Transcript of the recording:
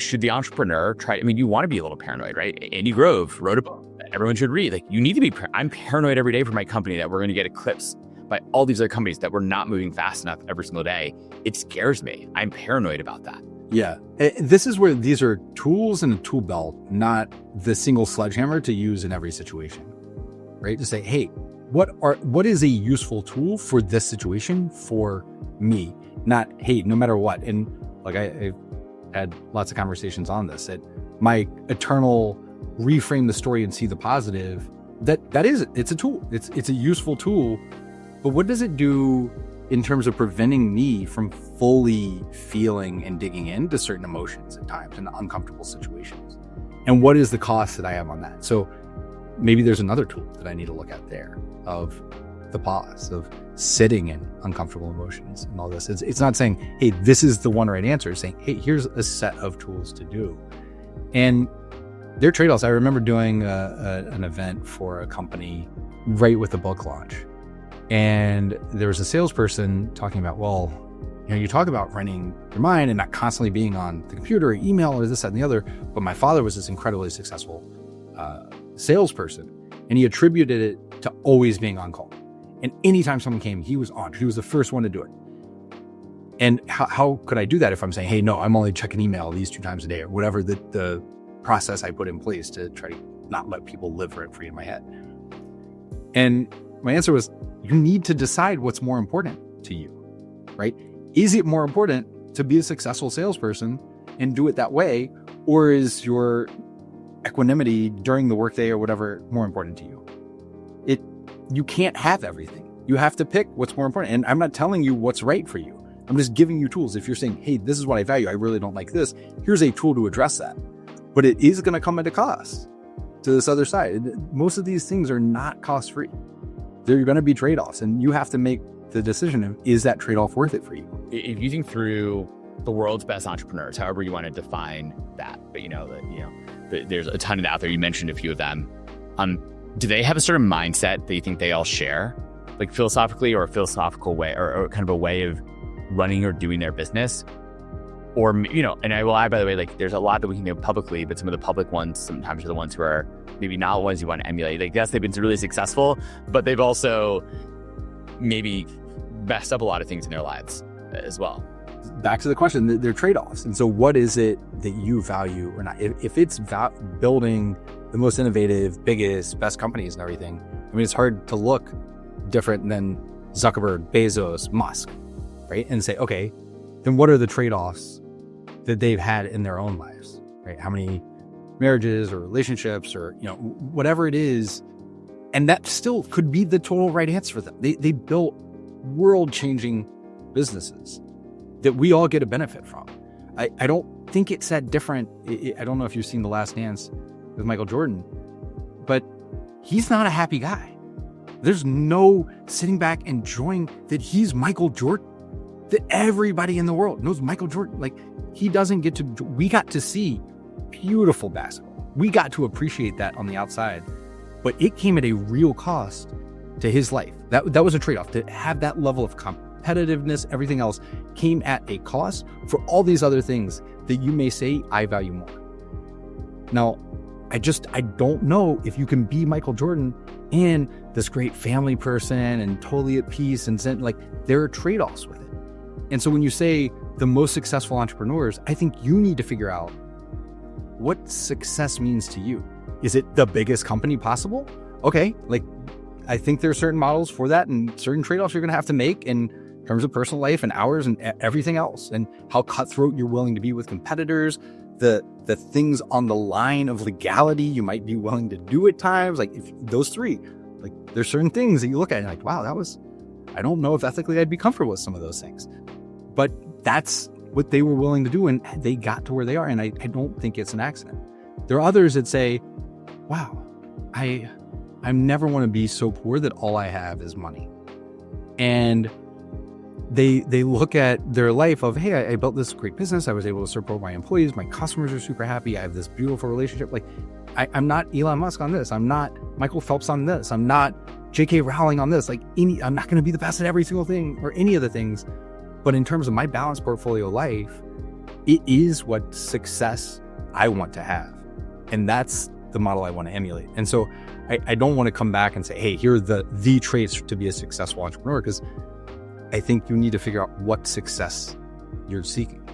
should the entrepreneur try? I mean, you want to be a little paranoid, right? Andy Grove wrote a book that everyone should read. Like, you need to be, I'm paranoid every day for my company that we're going to get eclipsed by all these other companies, that we're not moving fast enough every single day. It scares me. I'm paranoid about that. Yeah. This is where these are tools in a tool belt, not the single sledgehammer to use in every situation, right? To say, hey, what is a useful tool for this situation for me? Not, hey, no matter what. And like I've had lots of conversations on this, that my eternal reframe the story and see the positive, it's a tool. It's a useful tool, but what does it do in terms of preventing me from fully feeling and digging into certain emotions at times in uncomfortable situations? And what is the cost that I have on that? So maybe there's another tool that I need to look at there, of the pause, of sitting in uncomfortable emotions and all this. It's not saying, hey, this is the one right answer. It's saying, hey, here's a set of tools to do. And there are trade-offs. I remember doing an event for a company right with the book launch. And there was a salesperson talking about, well, you talk about running your mind and not constantly being on the computer or email or this, that, and the other. But my father was this incredibly successful salesperson, and he attributed it to always being on call. And anytime someone came, he was on. He was the first one to do it. And how could I do that if I'm saying, hey, no, I'm only checking email these 2 times a day, or whatever the process I put in place to try to not let people live rent free in my head? And my answer was, you need to decide what's more important to you, right? Is it more important to be a successful salesperson and do it that way? Or is your equanimity during the workday or whatever more important to you? You can't have everything. You have to pick what's more important. And I'm not telling you what's right for you. I'm just giving you tools. If you're saying, hey, this is what I value, I really don't like this, here's a tool to address that. But it is going to come at a cost to this other side. Most of these things are not cost-free. They're going to be trade-offs, and you have to make the decision of, is that trade-off worth it for you? If you think through the world's best entrepreneurs, however you want to define that, but there's a ton out there. You mentioned a few of them. Do they have a certain mindset that you think they all share, like philosophically, or a philosophical way, or kind of a way of running or doing their business? Or, and I will add, by the way, like, there's a lot that we can do publicly, but some of the public ones sometimes are the ones who are maybe not ones you want to emulate. Like, yes, they've been really successful, but they've also maybe messed up a lot of things in their lives as well. Back to the question, they're trade-offs. And so what is it that you value or not? If it's building the most innovative, biggest, best companies and everything, I mean, it's hard to look different than Zuckerberg, Bezos, Musk, right? And say, okay, then what are the trade-offs that they've had in their own lives, right? How many marriages or relationships or, whatever it is. And that still could be the total right answer for them. They built world-changing businesses that we all get a benefit from. I don't think it's that different. I don't know if you've seen The Last Dance with Michael Jordan, but he's not a happy guy. There's no sitting back enjoying that he's Michael Jordan, that everybody in the world knows Michael Jordan. Like, he doesn't get to, we got to see beautiful basketball. We got to appreciate that on the outside, but it came at a real cost to his life. That was a trade-off. To have that level of competitiveness, everything else came at a cost for all these other things that you may say I value more. Now, I don't know if you can be Michael Jordan and this great family person and totally at peace, and like, there are trade-offs with it. And so when you say the most successful entrepreneurs, I think you need to figure out what success means to you. Is it the biggest company possible? Okay, like, I think there are certain models for that and certain trade-offs you're going to have to make in terms of personal life and hours and everything else, and how cutthroat you're willing to be with competitors, the things on the line of legality you might be willing to do at times. Like, if those three, like, there's certain things that you look at and you're like, wow, I don't know if ethically I'd be comfortable with some of those things. But that's what they were willing to do, and they got to where they are. And I don't think it's an accident. There are others that say, wow, I never want to be so poor that all I have is money. And they look at their life of, hey, I built this great business. I was able to support my employees. My customers are super happy. I have this beautiful relationship. Like, I'm not Elon Musk on this. I'm not Michael Phelps on this. I'm not J.K. Rowling on this. Like, I'm not going to be the best at every single thing or any of the things. But in terms of my balanced portfolio life, it is what success I want to have. And that's the model I want to emulate. And so I don't want to come back and say, hey, here are the traits to be a successful entrepreneur, because I think you need to figure out what success you're seeking.